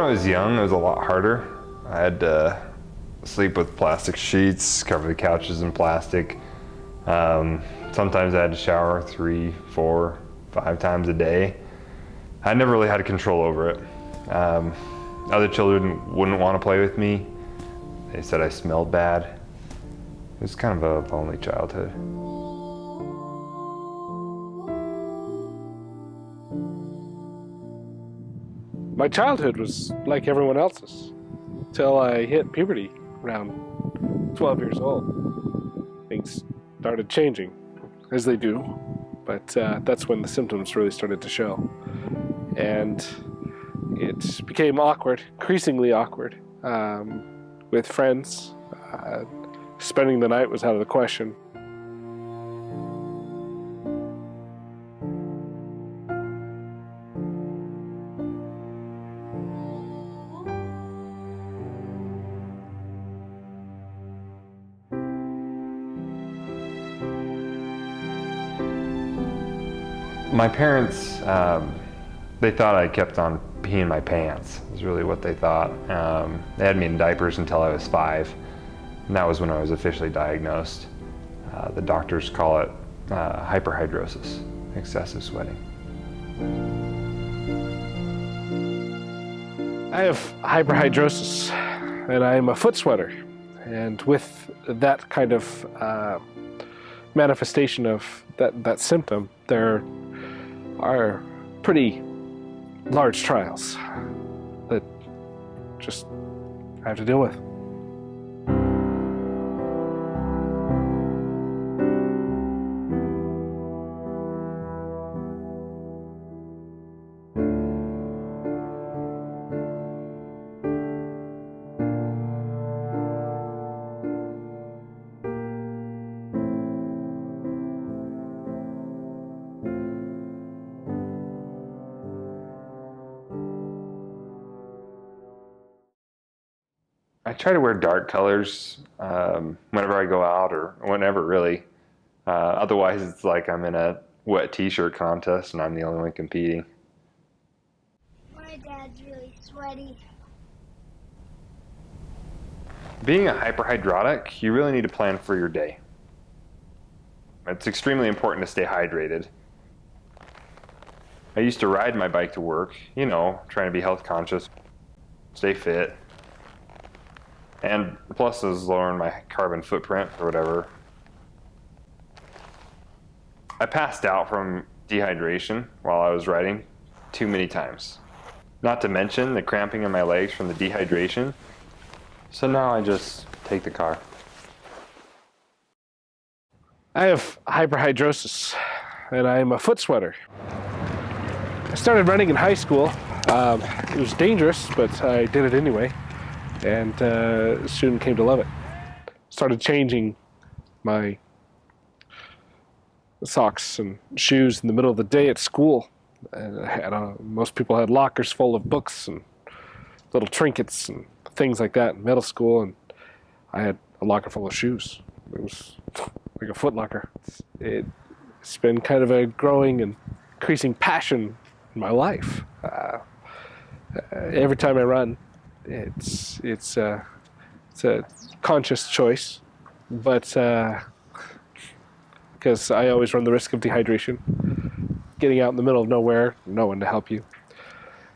When I was young, it was a lot harder. I had to sleep with plastic sheets, cover the couches in plastic. Sometimes I had to shower 3, 4, 5 times a day. I never really had control over it. Other children wouldn't want to play with me. They said I smelled bad. It was kind of a lonely childhood. My childhood was like everyone else's until I hit puberty around 12 years old. Things started changing, as they do, but that's when the symptoms really started to show. And it became awkward, increasingly awkward, with friends. Spending the night was out of the question. My parents, they thought I kept on peeing my pants, is really what they thought. They had me in diapers until I was 5, and that was when I was officially diagnosed. The doctors call it hyperhidosis, excessive sweating. I have hyperhidrosis, and I'm a foot sweater. And with that kind of manifestation of that symptom, there are pretty large trials that just I have to deal with. I try to wear dark colors whenever I go out, or whenever really. Otherwise, it's like I'm in a wet t-shirt contest and I'm the only one competing. My dad's really sweaty. Being a hyperhidrotic, you really need to plan for your day. It's extremely important to stay hydrated. I used to ride my bike to work, you know, trying to be health conscious, stay fit. And plus, it was lowering my carbon footprint or whatever. I passed out from dehydration while I was riding too many times. Not to mention the cramping in my legs from the dehydration. So now I just take the car. I have hyperhidrosis, and I'm a foot sweater. I started running in high school. It was dangerous, but I did it anyway, and soon came to love it. Started changing my socks and shoes in the middle of the day at school. And I had, most people had lockers full of books and little trinkets and things like that in middle school, and I had a locker full of shoes. It was like a Foot Locker. It's been kind of a growing and increasing passion in my life. Every time I run, it's a conscious choice, but because I always run the risk of dehydration, getting out in the middle of nowhere, no one to help you.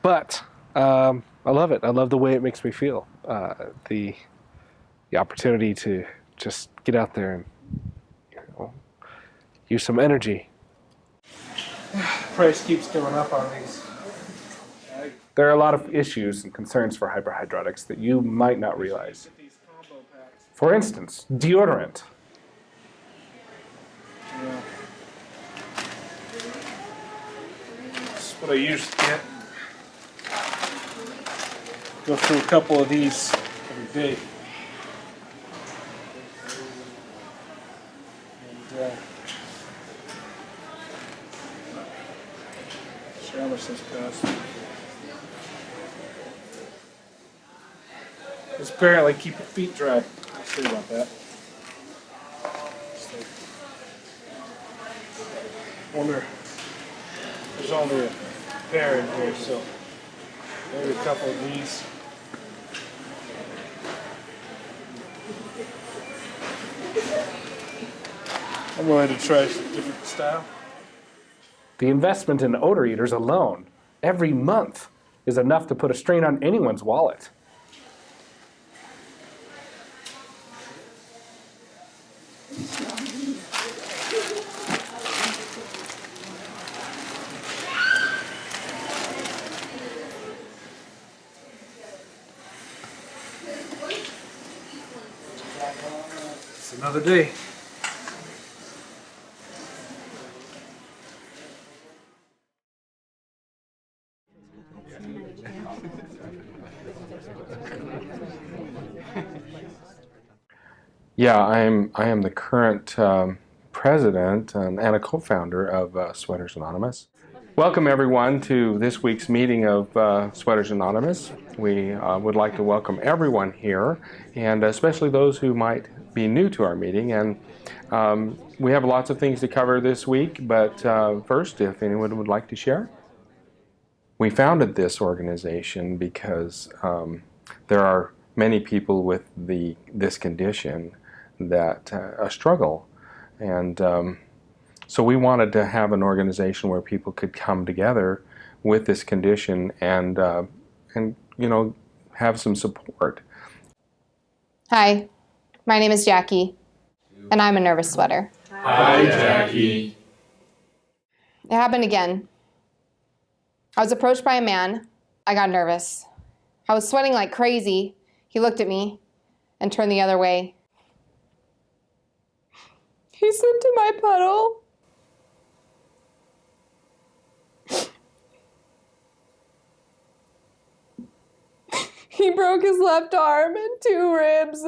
But I love it. I love the way it makes me feel. The opportunity to just get out there and use some energy. Price keeps going up on these. There are a lot of issues and concerns for hyperhidrotics that you might not realize. For instance, deodorant. Yeah. That's what I usually get. Go through a couple of these every day. And see how much this costs. It's apparently keep your feet dry. I'll see about that. I wonder if there's only a pair in here, so Maybe a couple of these. I'm willing to try a different style. The investment in odor eaters alone, every month, is enough to put a strain on anyone's wallet. It's another day. Yeah, I am the current president and a co-founder of Sweaters Anonymous. Welcome everyone to this week's meeting of Sweaters Anonymous. We would like to welcome everyone here, and especially those who might be new to our meeting. And we have lots of things to cover this week, but first, if anyone would like to share. We founded this organization because there are many people with this condition that struggle, and so we wanted to have an organization where people could come together with this condition and you know, have some support. Hi, my name is Jackie, and I'm a nervous sweater. Hi, Jackie. It happened again. I was approached by a man. I got nervous. I was sweating like crazy. He looked at me and turned the other way. He slipped in my puddle. He broke his left arm and 2 ribs.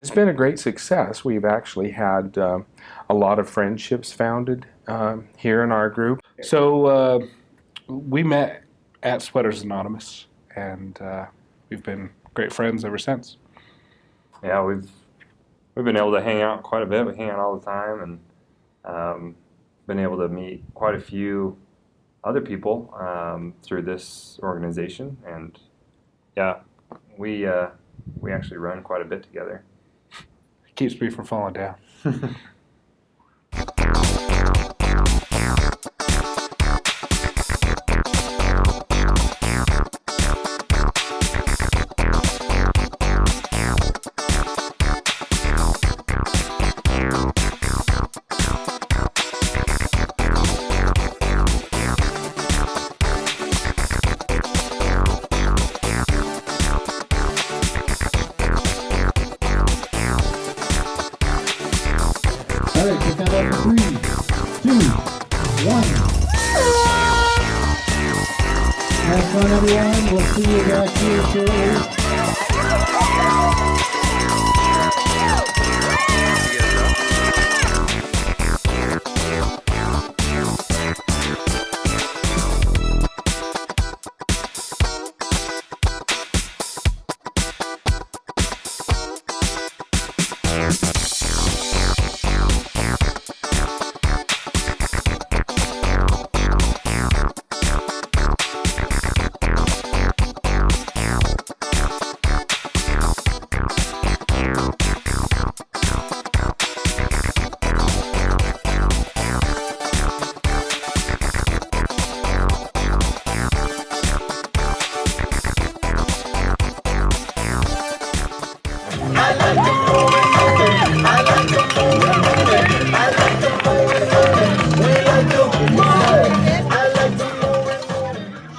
It's been a great success. We've actually had a lot of friendships founded here in our group. So we met at Sweaters Anonymous, and we've been great friends ever since. Yeah, we've been able to hang out quite a bit. We hang out all the time, and been able to meet quite a few other people through this organization. And yeah, we actually run quite a bit together. It keeps me from falling down. All right, get that up for 3, 2, 1. Have fun, everyone. We'll see you back here shortly.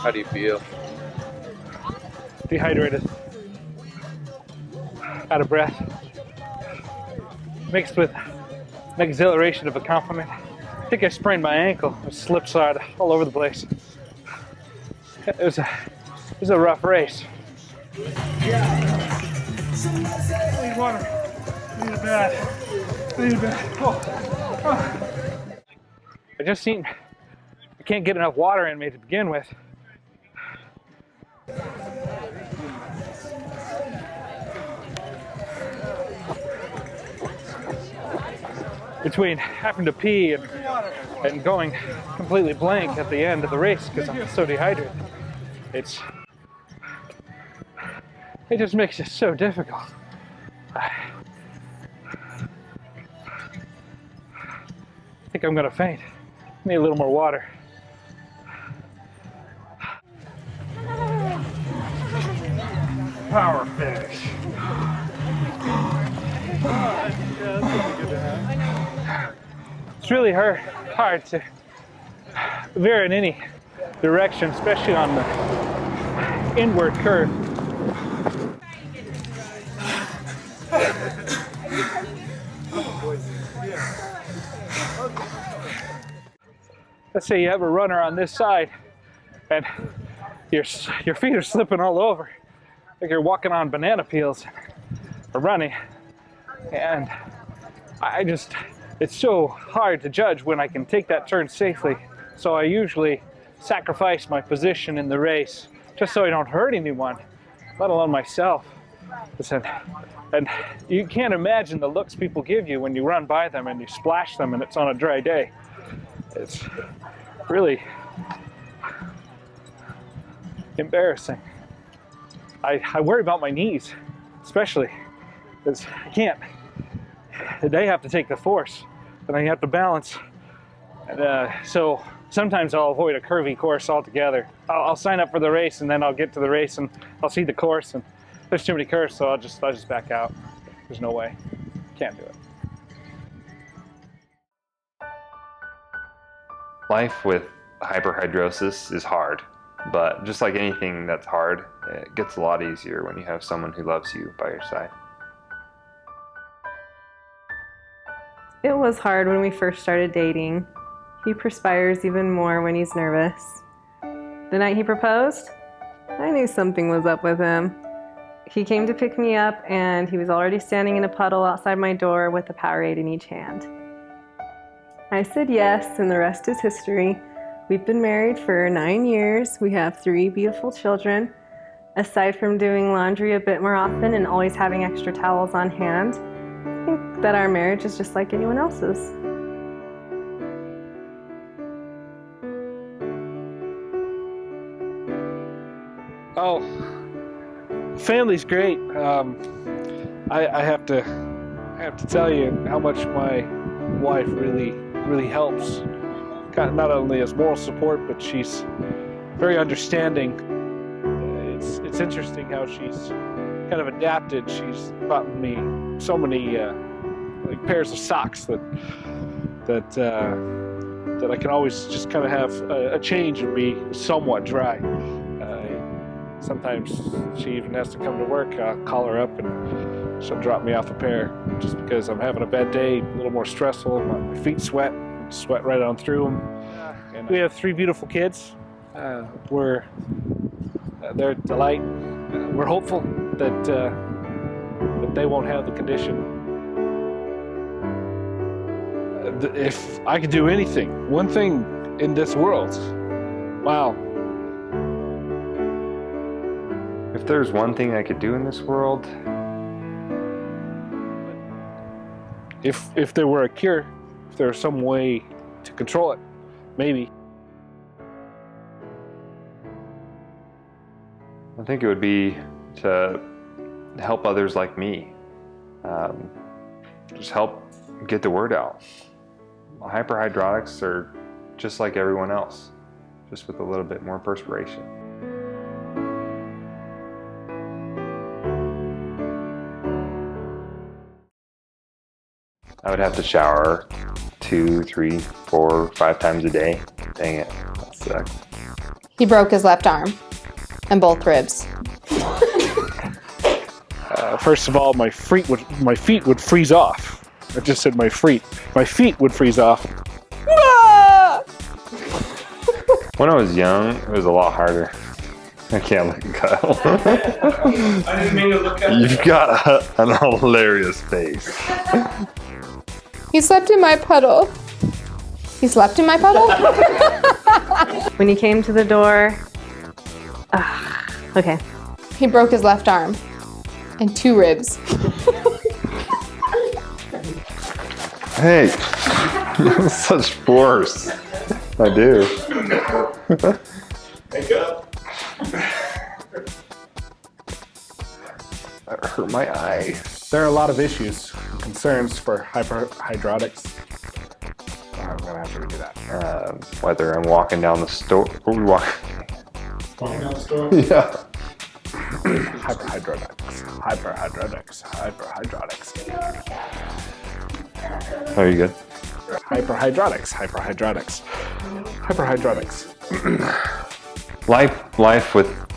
How do you feel? Dehydrated. Out of breath. Mixed with an exhilaration of a compliment. I think I sprained my ankle. I slip slide all over the place. It was a rough race. Yeah. I need water. I need a bath. I need a bath. Oh. I just seen I can't get enough water in me to begin with. between having to pee and going completely blank at the end of the race because I'm so dehydrated. It just makes it so difficult. I think I'm gonna faint. Need a little more water. Power finish. It's really hard to veer in any direction, especially on the inward curve. Let's say you have a runner on this side and your feet are slipping all over, like you're walking on banana peels or running, and it's so hard to judge when I can take that turn safely. So I usually sacrifice my position in the race just so I don't hurt anyone, let alone myself. And you can't imagine the looks people give you when you run by them and you splash them and it's on a dry day. It's really embarrassing. I worry about my knees, especially, because they have to take the force, and I have to balance. And so sometimes I'll avoid a curvy course altogether. I'll sign up for the race, and then I'll get to the race, and I'll see the course, and there's too many curves, so I'll just back out. There's no way. Can't do it. Life with hyperhidrosis is hard, but just like anything that's hard, it gets a lot easier when you have someone who loves you by your side. It was hard when we first started dating. He perspires even more when he's nervous. The night he proposed, I knew something was up with him. He came to pick me up and he was already standing in a puddle outside my door with a Powerade in each hand. I said yes, and the rest is history. We've been married for 9 years. We have 3 beautiful children. Aside from doing laundry a bit more often and always having extra towels on hand, I think that our marriage is just like anyone else's. Oh, family's great. I have to tell you how much my wife really helps. Not only as moral support, but she's very understanding. It's interesting how she's kind of adapted. She's bought me so many like pairs of socks that I can always just kind of have a change and be somewhat dry. Sometimes she even has to come to work. I'll call her up and she'll drop me off a pair just because I'm having a bad day, a little more stressful. My feet sweat right on through them. We have 3 beautiful kids. They're a delight. We're hopeful that they won't have the condition. If I could do anything, one thing in this world, wow. If there's one thing I could do in this world, if there were a cure, if there was some way to control it, maybe. I think it would be to help others like me. Just help get the word out. Hyperhidrotics are just like everyone else, just with a little bit more perspiration. I would have to shower 2, 3, 4, 5 times a day. Dang it, that sucks. He broke his left arm and both ribs. First of all, my feet would freeze off. I just said my feet. My feet would freeze off. When I was young, it was a lot harder. I can't look at Kyle. I didn't mean to look at You've got an hilarious face. He slept in my puddle. He slept in my puddle? When he came to the door, okay. He broke his left arm and 2 ribs. Hey, such force. I do. Wake up. That hurt my eye. There are a lot of issues, concerns for hyperhidrotics. I'm gonna have to redo that. Whether I'm walking down the store, or we walk. Walking down the store. Yeah. Hyperhidrotics. Are you good? Hyperhidrotics. Life with